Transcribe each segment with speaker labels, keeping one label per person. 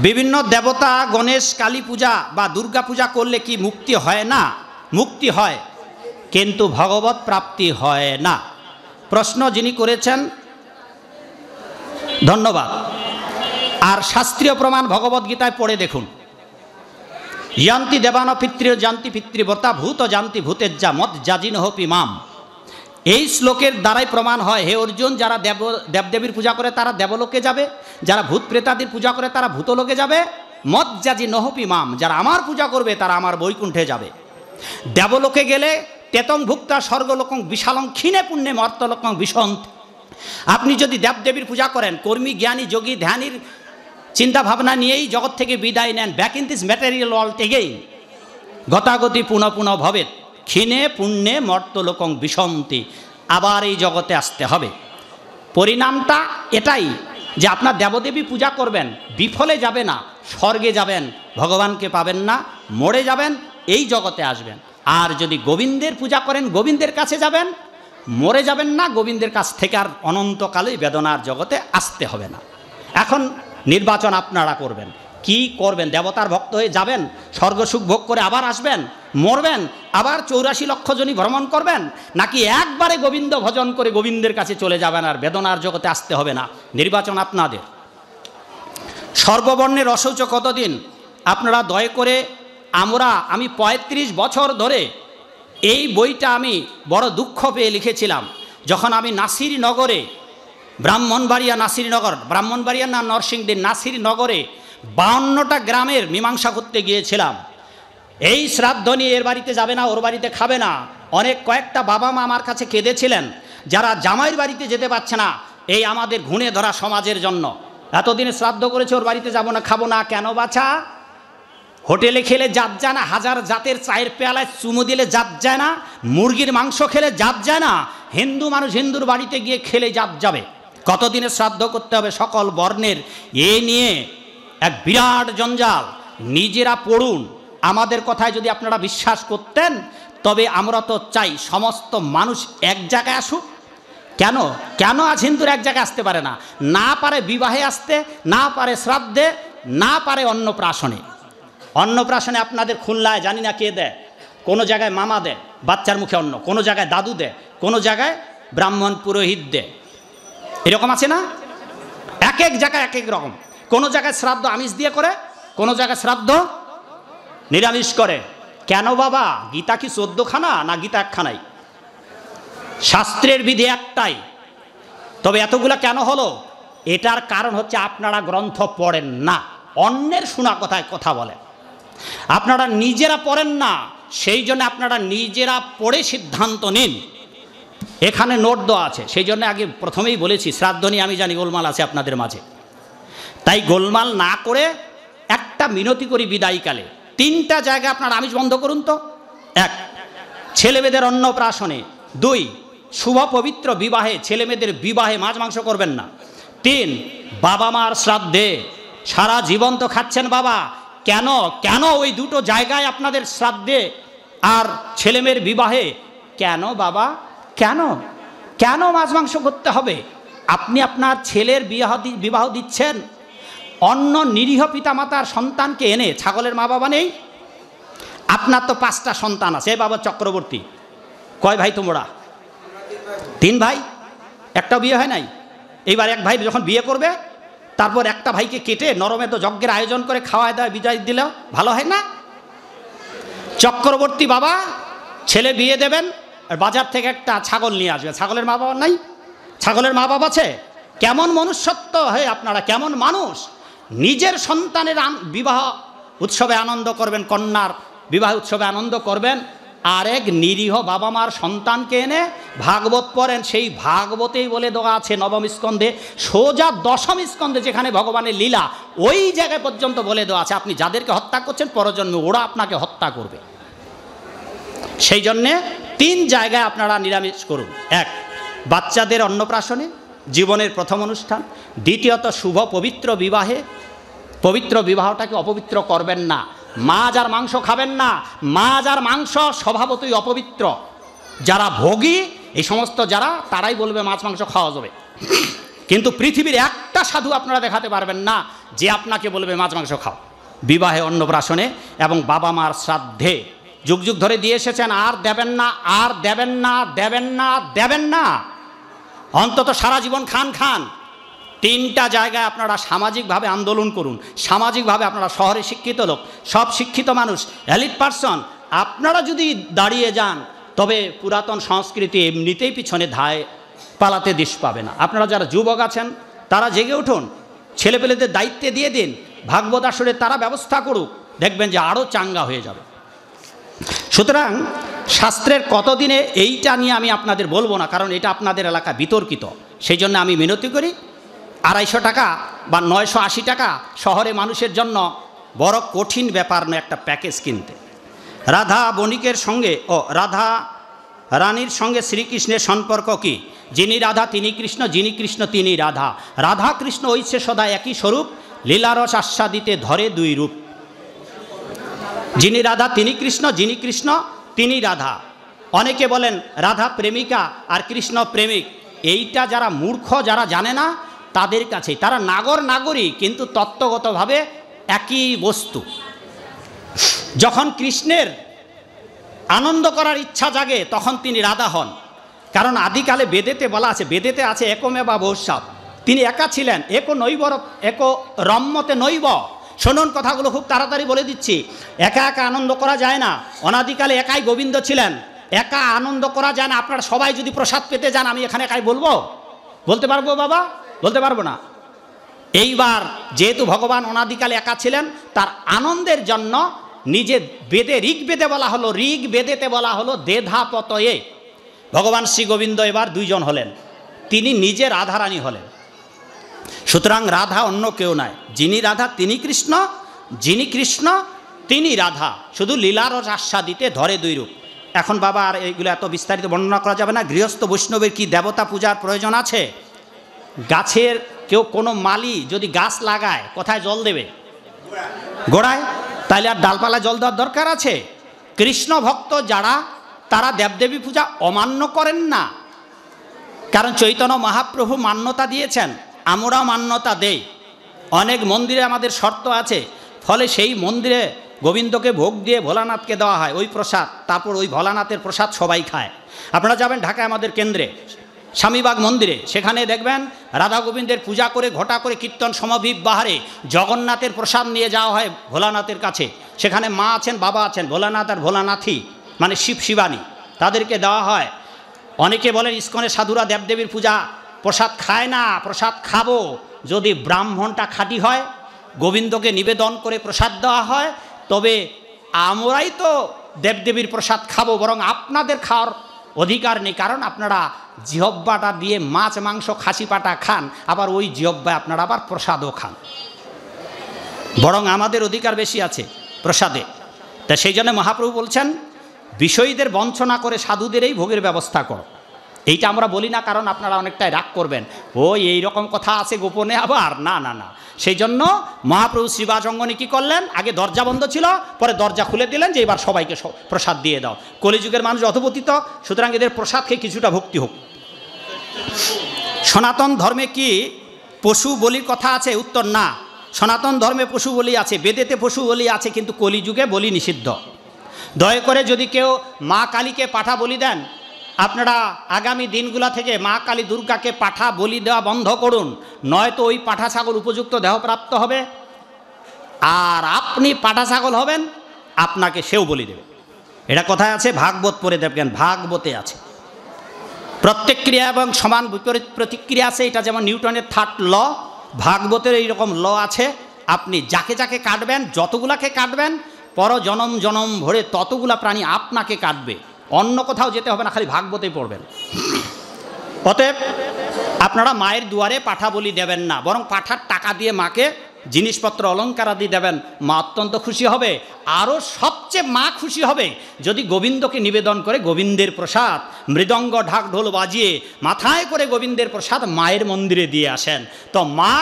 Speaker 1: বিভিন্ন দেবতা গণেশ কালী পূজা বা দুর্গা পূজা করলে কি মুক্তি হয় না? মুক্তি হয়, কিন্তু ভগবত প্রাপ্তি হয় না। প্রশ্ন যিনি করেছেন ধন্যবাদ। আর শাস্ত্রীয় প্রমাণ ভগবদ্গীতায় পড়ে দেখুন। ইয়ান্তি দেবান পিতৃ জান্তি পিতৃব্রতা ভূত জান্তি ভূতেজ্জা মত জাজিনহপি মাম। এই শ্লোকের দ্বারাই প্রমাণ হয়, হে অর্জুন, যারা দেবদেবীর পূজা করে তারা দেবলোকে যাবে, যারা ভূত প্রেতাদির পূজা করে তারা ভূতলোকে যাবে। মত জাজি নহপি মাম, যারা আমার পূজা করবে তারা আমার বৈকুণ্ঠে যাবে। দেবলোকে গেলে তেতং ভুক্তা স্বর্গলোকং বিশালং ক্ষীণে পুণ্যে মর্তলোকং বিশন্ত। আপনি যদি দেবদেবীর পূজা করেন, কর্মী জ্ঞানী যোগী ধ্যানীর চিন্তা ভাবনা নিয়েই জগৎ থেকে বিদায় নেন, back in this material world again, গতাগতি পুনঃ পুনঃ ভবেত ক্ষীণে পুণ্যে মর্তলোকং বিশন্তি। আবার এই জগতে আসতে হবে। পরিণামটা এটাই যে আপনার দেবদেবী পূজা করবেন, বিফলে যাবে না, স্বর্গে যাবেন, ভগবানকে পাবেন না, মরে যাবেন, এই জগতে আসবেন। আর যদি গোবিন্দের পূজা করেন, গোবিন্দের কাছে যাবেন, মরে যাবেন না, গোবিন্দের কাছ থেকে আর অনন্তকালে বেদনার জগতে আসতে হবে না। এখন নির্বাচন আপনারা করবেন, কি করবেন? দেবতার ভক্ত হয়ে যাবেন, স্বর্গসুখ ভোগ করে আবার আসবেন, মরবেন, আবার 84 লক্ষ জনই ভ্রমণ করবেন, নাকি একবারে গোবিন্দ ভজন করে গোবিন্দের কাছে চলে যাবেন আর বেদনার জগতে আসতে হবে না? নির্বাচন আপনাদের। সর্ববর্ণের অশৌচ কতদিন? আপনারা দয়া করে, আমি 35 বছর ধরে এই বইটা আমি বড় দুঃখ পেয়ে লিখেছিলাম। যখন আমি নাসিরনগরে, ব্রাহ্মণবাড়িয়া নাসিরনগর, ব্রাহ্মণবাড়িয়া না নরসিংদীর নাসিরনগরে 52টা গ্রামের মীমাংসা করতে গিয়েছিলাম। এই শ্রাদ্ধ নিয়ে এর বাড়িতে যাবে না, ওর বাড়িতে খাবে না। কয়েকটা বাবা মা আমার কাছে কেঁদেছিলেন, যারা জামাইয়ের বাড়িতে যেতে পারছে না এই আমাদের ঘুণে ধরা সমাজের জন্য। এতদিনে শ্রাদ্ধ করেছে, ওর বাড়িতে যাব না, খাবো না। কেন বাছা? হোটেলে খেলে জাত যায় না, হাজার জাতের চায়ের পেয়ালায় চুমু দিলে জাত যায় না, মুরগির মাংস খেলে জাত যায় না, হিন্দু মানুষ হিন্দুর বাড়িতে গিয়ে খেলে জাত যাবে। কতদিনে শ্রাদ্ধ করতে হবে সকল বর্ণের, এ নিয়ে এক বিরাট জঞ্জাল। নিজেরা পড়ুন। আমাদের কথায় যদি আপনারা বিশ্বাস করতেন, তবে আমরা তো চাই সমস্ত মানুষ এক জায়গায় আসুক। কেন কেন আজ হিন্দুরা এক জায়গায় আসতে পারে না? না পারে বিবাহে আসতে, না পারে শ্রাদ্ধে, না পারে অন্নপ্রাশনে। অন্নপ্রাশনে আপনাদের খুলনায় জানি না কে দেয়, কোনো জায়গায় মামা দেয় বাচ্চার মুখে অন্ন, কোনো জায়গায় দাদু দেয়, কোনো জায়গায় ব্রাহ্মণ পুরোহিত দেয়। এরকম আছে না? এক এক জায়গায় এক এক রকম। কোনো জায়গায় শ্রাদ্ধ আমিষ দিয়ে করে, কোনো জায়গায় শ্রাদ্ধ নিরামিষ করে। কেন বাবা? গীতা কি 14 খানা না গীতা একখানাই? শাস্ত্রের বিধি একটাই, তবে এতগুলা কেন হলো? এটার কারণ হচ্ছে আপনারা গ্রন্থ পড়েন না, অন্যের শোনা কথায় কথা বলেন, আপনারা নিজেরা পড়েন না। সেই জন্য আপনারা নিজেরা পড়ে সিদ্ধান্ত নিন। এখানে নোট দেওয়া আছে, সেই জন্য আগে প্রথমেই বলেছি শ্রাদ্ধ নিয়ে আমি জানি গোলমাল আছে আপনাদের মাঝে, তাই গোলমাল না করে একটা মিনতি করি বিদায়কালে, 3টা জায়গায় আপনারা আমিষ বন্ধ করুন তো। 1, ছেলেমেয়েদের অন্নপ্রাশনে। 2, শুভ পবিত্র বিবাহে, ছেলেমেয়েদের বিবাহে মাছ মাংস করবেন না। 3, বাবা মার শ্রাদ্ধে। সারা জীবন তো খাচ্ছেন বাবা, কেন কেন ওই 2টো জায়গায় আপনাদের শ্রাদ্ধে আর ছেলেমেয়ের বিবাহে কেন বাবা? কেন কেন মাছ মাংস করতে হবে? আপনি আপনার ছেলের বিবাহ দিচ্ছেন অন্য নিরীহ পিতামাতার সন্তানকে এনে। ছাগলের মা বাবা নেই? আপনার তো 5টা সন্তান আছে। বাবা চক্রবর্তী, কয় ভাই তোমরা? 3 ভাই, একটাও বিয়ে হয় নাই। এইবার এক ভাই যখন বিয়ে করবে, তারপর একটা ভাইকে কেটে নরমে তো যজ্ঞের আয়োজন করে খাওয়ায় দেয়, বিদায় দিলে ভালো হয় না? চক্রবর্তী বাবা ছেলে বিয়ে দেবেন, আর বাজার থেকে একটা ছাগল নিয়ে আসবে। ছাগলের মা বাবা নাই? ছাগলের মা বাবা আছে? কেমন মনুষ্যত্ব হয়ে আপনারা, কেমন মানুষ? নিজের সন্তানের বিবাহ উৎসবে আনন্দ করবেন, কন্যার বিবাহ উৎসবে আনন্দ করবেন, আর এক নিরীহ বাবা মার সন্তানকে এনে ভাগবত পড়েন। সেই ভাগবতেই বলে দেওয়া আছে 9ম স্কন্ধে, সোজা 10ম স্কন্ধে যেখানে ভগবানের লীলা, ওই জায়গায় পর্যন্ত বলে দেওয়া আছে আপনি যাদেরকে হত্যা করছেন পরজন্মে ওরা আপনাকে হত্যা করবে। সেই জন্যে 3 জায়গায় আপনারা নিরামিষ করুন। 1, বাচ্চাদের অন্নপ্রাশনে, জীবনের প্রথম অনুষ্ঠান। দ্বিতীয়ত, শুভ পবিত্র বিবাহে। পবিত্র বিবাহটাকে অপবিত্র করবেন না। মাছ আর মাংস খাবেন না। মাছ আর মাংস স্বভাবতই অপবিত্র। যারা ভোগী এই সমস্ত যারা, তারাই বলবে মাছ মাংস খাওয়া যাবে। কিন্তু পৃথিবীর একটা সাধু আপনারা দেখাতে পারবেন না যে আপনাকে বলবে মাছ মাংস খাও। বিবাহে, অন্নপ্রাশনে এবং বাবা মার শ্রাদ্ধে যুগ যুগ ধরে দিয়ে এসেছেন, আর দেবেন না, আর দেবেন না, দেবেন না, দেবেন না, অন্তত সারা জীবন খান খান। 3টা জায়গায় আপনারা সামাজিকভাবে আন্দোলন করুন। সামাজিকভাবে আপনারা শহরে শিক্ষিত লোক, সব শিক্ষিত মানুষ, এলিট পারসন, আপনারা যদি দাঁড়িয়ে যান তবে পুরাতন সংস্কৃতি এমনিতেই পিছনে ধায় পালাতে দিশ পাবে না। আপনারা যারা যুবক আছেন তারা জেগে উঠুন, ছেলেপেলেদের দায়িত্বে দিয়ে দিন, ভাগবত আসরে তারা ব্যবস্থা করুক, দেখবেন যে আরও চাঙ্গা হয়ে যাবে। সুতরাং শাস্ত্রের কতদিনে এইটা নিয়ে আমি আপনাদের বলবো না, কারণ এটা আপনাদের এলাকা বিতর্কিত। সেই জন্য আমি মিনতি করি 250 টাকা বা 980 টাকা শহরে মানুষের জন্য বড় কঠিন ব্যাপার নয় একটা প্যাকেজ কিনতে। রাধা বণিকের সঙ্গে রাধা রানীর সঙ্গে শ্রীকৃষ্ণের সম্পর্ক কি? যিনি রাধা তিনি কৃষ্ণ, যিনি কৃষ্ণ তিনি রাধা। রাধা কৃষ্ণ ঐছে সদা একই স্বরূপ, লীলারস আস্বাদিতে ধরে 2 রূপ। যিনি রাধা তিনি কৃষ্ণ, যিনি কৃষ্ণ তিনি রাধা। অনেকে বলেন রাধা প্রেমিকা আর কৃষ্ণ প্রেমিক। এইটা যারা মূর্খ, যারা জানে না তাদের কাছে, তারা নাগরিক কিন্তু তত্ত্বগতভাবে একই বস্তু। যখন কৃষ্ণের আনন্দ করার ইচ্ছা জাগে তখন তিনি রাধা হন, কারণ আদিকালে বেদেতে বলা আছে, বেদেতে আছে একমেবা বহুস্বাদ, তিনি একা ছিলেন, এক রম্যতে নৈব। শুনুন কথাগুলো খুব তাড়াতাড়ি বলে দিচ্ছি। একা একা আনন্দ করা যায় না। অনাদিকালে একাই গোবিন্দ ছিলেন, একা আনন্দ করা যায় না। আপনারা সবাই যদি প্রসাদ পেতে যান, আমি এখানে একাই বলতে পারবো বাবা? বলতে পারবো না। এইবার যেহেতু ভগবান অনাদিকালে একা ছিলেন, তার আনন্দের জন্য নিজে বেদে, ঋগ্বেদে বলা হলো, ঋগ্বেদেতে বলা হলো দেধাপতয়ে। ভগবান শ্রী গোবিন্দ এবার 2 জন হলেন, তিনি নিজে রাধারানী হলেন। সুতরাং রাধা অন্য কেউ নয়, যিনি রাধা তিনি কৃষ্ণ, যিনি কৃষ্ণ তিনি রাধা, শুধু লীলারস আস্বাদিতে ধরে 2 রূপ। এখন বাবা আর এইগুলো এত বিস্তারিত বর্ণনা করা যাবে না। গৃহস্থ বৈষ্ণবের কি দেবতা পূজার প্রয়োজন আছে? গাছের কেউ কোনো মালি যদি গাছ লাগায় কোথায় জল দেবে? গোড়ায়। তাইলে আর ডালপালা জল দেওয়ার দরকার আছে? কৃষ্ণ ভক্ত যারা, তারা দেবদেবী পূজা অমান্য করেন না, কারণ চৈতন্য মহাপ্রভু মান্যতা দিয়েছেন, আমরাও মান্যতা দেই। অনেক মন্দিরে আমাদের শর্ত আছে, ফলে সেই মন্দিরে গোবিন্দকে ভোগ দিয়ে ভোলানাথকে দেওয়া হয় ওই প্রসাদ, তারপর ওই ভোলানাথের প্রসাদ সবাই খায়। আপনারা যাবেন ঢাকায় আমাদের কেন্দ্রে স্বামীবাগ মন্দিরে, সেখানে দেখবেন রাধা গোবিন্দের পূজা করে ঘটা করে কীর্তন সমভিপ বাহারে জগন্নাথের প্রসাদ নিয়ে যাওয়া হয় ভোলানাথের কাছে। সেখানে মা আছেন, বাবা আছেন, ভোলানাথ আর ভোলানাথী মানে শিব শিবানী, তাদেরকে দেওয়া হয়। অনেকে বলেন ইস্কনের সাধুরা দেবদেবীর পূজা প্রসাদ খায় না। প্রসাদ খাবো যদি ব্রাহ্মণটা খাঁটি হয়, গোবিন্দকে নিবেদন করে প্রসাদ দেওয়া হয়, তবে আমরাই তো দেবদেবীর প্রসাদ খাবো, বরং আপনাদের খাওয়ার অধিকার নেই, কারণ আপনারা জিহব্বাটা দিয়ে মাছ মাংস খাসি পাটা খান, আবার ওই জিহব্বায় আপনারা আবার প্রসাদও খান, বরং আমাদের অধিকার বেশি আছে প্রসাদে। তা সেই জন্য মহাপ্রভু বলছেন বিষয়ীদের বঞ্চনা করে সাধুদেরই ভোগের ব্যবস্থা করো। এইটা আমরা বলি না, কারণ আপনারা অনেকটাই রাগ করবেন, এই রকম কথা আছে গোপনে আবার, না না না। সেই জন্য মহাপ্রভু শ্রীবাজঙ্গনে কী করলেন, আগে দরজা বন্ধ ছিল, পরে দরজা খুলে দিলেন যে এবার সবাইকে প্রসাদ দিয়ে দাও। কলিযুগের মানুষ অধপতিত, সুতরাং এদের প্রসাদ খেয়ে কিছুটা ভক্তি হোক। সনাতন ধর্মে কি পশু বলির কথা আছে? উত্তর না। সনাতন ধর্মে পশু বলি আছে, বেদেতে পশু বলি আছে, কিন্তু কলিযুগে বলি নিষিদ্ধ। দয়া করে যদি কেউ মা কালীকে পাঠা বলি দেন, আপনারা আগামী দিনগুলা থেকে মা কালী দুর্গাকে পাঠা বলি দেওয়া বন্ধ করুন, নয়তো ওই পাঠা ছাগল উপযুক্ত দেহপ্রাপ্ত হবে, আর আপনি পাঠা ছাগল হবেন, আপনাকে সেও বলি দেবে। এটা কোথায় আছে? ভাগবত পড়ে দেখবেন, ভাগবতে আছে। প্রত্যেক ক্রিয়া এবং সমান বিপরীত প্রতিক্রিয়া আছে, এটা যেমন নিউটনের 3rd ল, ভাগবতের এইরকম ল আছে। আপনি যাকে যাকে কাটবেন, যতগুলাকে কাটবেন, পর জনম জনম ভরে ততগুলা প্রাণী আপনাকে কাটবে, অন্য কোথাও যেতে হবে না, খালি ভাগবতেই পড়বেন। অতএব আপনারা মায়ের দুয়ারে পাঠা বলি দেবেন না, বরং পাঠার টাকা দিয়ে মাকে জিনিসপত্র অলঙ্কার আদি দেবেন, মা অত্যন্ত খুশি হবে। আরও সবচেয়ে মা খুশি হবে যদি গোবিন্দকে নিবেদন করে গোবিন্দের প্রসাদ মৃদঙ্গ ঢাক ঢোল বাজিয়ে মাথায় করে গোবিন্দের প্রসাদ মায়ের মন্দিরে দিয়ে আসেন। তো মা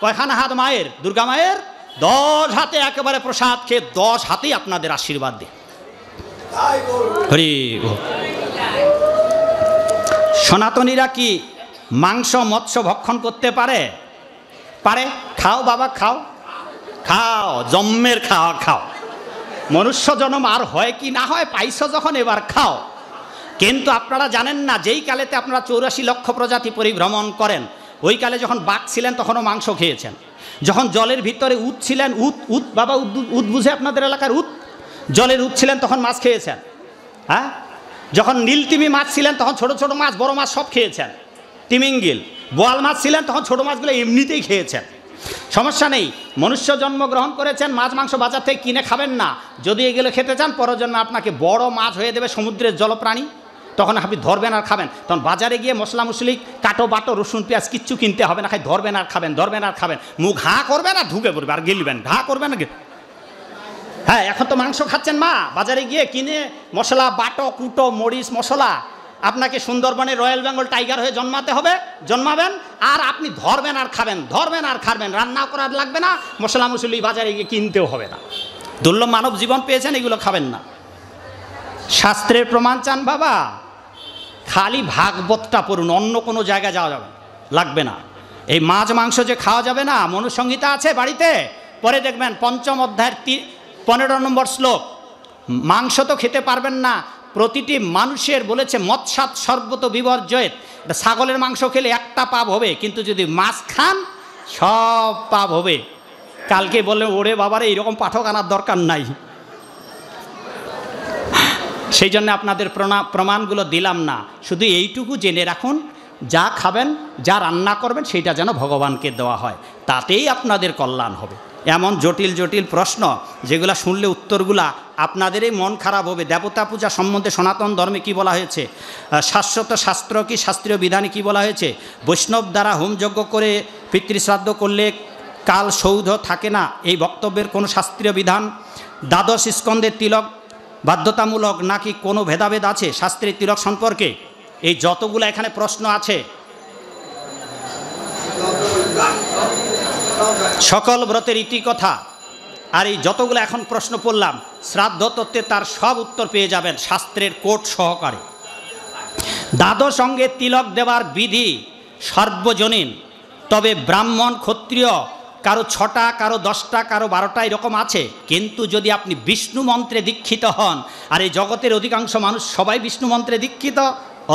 Speaker 1: কয়খানা হাত মায়ের? দুর্গা মায়ের 10 হাতে একেবারে প্রসাদ খেয়ে 10 হাতেই আপনাদের আশীর্বাদ দিয়ে। হরি। সনাতনীরা কি মাংস মৎস্য ভক্ষণ করতে পারে? পারে। খাও বাবা, খাও খাও, জন্মের খাওয়া খাও। মনুষ্য জন্ম আর হয় কি না হয়, পাইছো যখন এবার খাও। কিন্তু আপনারা জানেন না, যেই কালেতে আপনারা 84 লক্ষ প্রজাতি পরিভ্রমণ করেন, ওই কালে যখন বাঘ ছিলেন তখনও মাংস খেয়েছেন। যখন জলের ভিতরে উট ছিলেন, উট বাবা, উট বুঝে আপনাদের এলাকার উট, জলের উট ছিলেন তখন মাছ খেয়েছেন। হ্যাঁ, যখন নীলতিমি মাছ ছিলেন তখন ছোট ছোট মাছ বড় মাছ সব খেয়েছেন। তিমিঙ্গিল বোয়াল মাছ ছিলেন তখন ছোট মাছগুলো এমনিতেই খেয়েছেন। সমস্যা নেই। মনুষ্য জন্মগ্রহণ করেছেন, মাছ মাংস বাজার থেকে কিনে খাবেন না। যদি এগুলো খেতে চান, পরজন্মে আপনাকে বড় মাছ হয়ে দেবে সমুদ্রের জলপ্রাণী, তখন আপনি ধরবেন আর খাবেন। তখন বাজারে গিয়ে মশলা মুসলি কাটো বাটো রসুন পেঁয়াজ কিচ্ছু কিনতে হবে না, খাই ধরবেন আর খাবেন, ধরবেন আর খাবেন। মুখ হাঁ করবেন আর ঢুকে পড়বে আর গিলবেন, ঘা করবেন না। হ্যাঁ, এখন তো মাংস খাচ্ছেন মা, বাজারে গিয়ে কিনে মশলা বাটো কুটো মরিচ মশলা। আপনাকে সুন্দরবনে রয়্যাল বেঙ্গল টাইগার হয়ে জন্মাতে হবে, জন্মাবেন আর আপনি ধরবেন আর খাবেন, ধরবেন আর খাবেন। রান্না করার লাগবে না, মশলা মুসলি বাজারে গিয়ে কিনতেও হবে না। দুর্লভ মানব জীবন পেয়েছেন, এগুলো খাবেন না। শাস্ত্রের প্রমাণ চান বাবা, খালি ভাগবতটা পড়ুন, অন্য কোনো জায়গায় যাওয়া যাবে লাগবে না। এই মাছ মাংস যে খাওয়া যাবে না, মনুসংহিতা আছে বাড়িতে, পরে দেখবেন 5ম অধ্যায়ের 15 নম্বর শ্লোক। মাংস তো খেতে পারবেন না, প্রতিটি মানুষের বলেছে মৎস্যাৎ সর্বত বিবর্জয়েৎ। ছাগলের মাংস খেলে একটা পাপ হবে, কিন্তু যদি মাছ খান সব পাপ হবে। কালকে বললেন ওরে বাবারে এইরকম পাঠক আনার দরকার নাই, সেই জন্য আপনাদের প্রমাণগুলো দিলাম না। শুধু এইটুকু জেনে রাখুন, যা খাবেন যা রান্না করবেন সেটা যেন ভগবানকে দেওয়া হয়, তাতেই আপনাদের কল্যাণ হবে। এমন জটিল জটিল প্রশ্ন যেগুলো শুনলে উত্তরগুলা আপনাদেরই মন খারাপ হবে। দেবতা পূজা সম্বন্ধে সনাতন ধর্মে কি বলা হয়েছে, শাশ্বত শাস্ত্র কি শাস্ত্রীয় বিধানে কি বলা হয়েছে, বৈষ্ণব দ্বারা হোমযজ্ঞ করে পিতৃশ্রাদ্ধ করলে কাল সৌধ থাকে না, এই বক্তব্যের কোনো শাস্ত্রীয় বিধান। দ্বাদশ স্কন্ধের তিলক বাধ্যতামূলক নাকি কোনো ভেদাভেদ আছে শাস্ত্রের তিলক সম্পর্কে? এই যতগুলো এখানে প্রশ্ন আছে, সকল ব্রতের ইতিকথা আর এই যতগুলো এখন প্রশ্ন পড়লাম, শ্রাদ্ধ তত্ত্বে তার সব উত্তর পেয়ে যাবেন শাস্ত্রের কোট সহকারে। দ্বাদশ অঙ্গে তিলক দেওয়ার বিধি সর্বজনীন, তবে ব্রাহ্মণ ক্ষত্রিয় কারো 6টা, কারো 10টা, কারো 12টা এরকম আছে। কিন্তু যদি আপনি বিষ্ণু মন্ত্রে দীক্ষিত হন, আর এই জগতের অধিকাংশ মানুষ সবাই বিষ্ণু মন্ত্রে দীক্ষিত,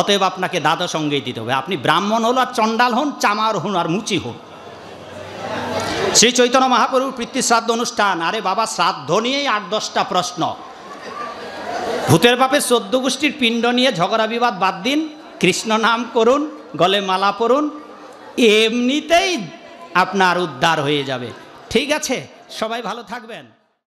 Speaker 1: অতএব আপনাকে দ্বাদশ অঙ্গেই দিতে হবে। আপনি ব্রাহ্মণ হন আর চণ্ডাল হন, চামার হন আর মুচি হন। শ্রী চৈতন্য মহাপ্রভুর পিতৃশ্রাদ্ধ অনুষ্ঠান, আরে বাবা শ্রাদ্ধ নিয়েই 8-10টা প্রশ্ন। ভূতের বাপের 14 গোষ্ঠীর পিণ্ড নিয়ে ঝগড়া বিবাদ বাদ দিন, কৃষ্ণ নাম করুন, গলে মালা পরুন, এমনিতেই আপনার উদ্ধার হয়ে যাবে। ঠিক আছে, সবাই ভালো থাকবেন।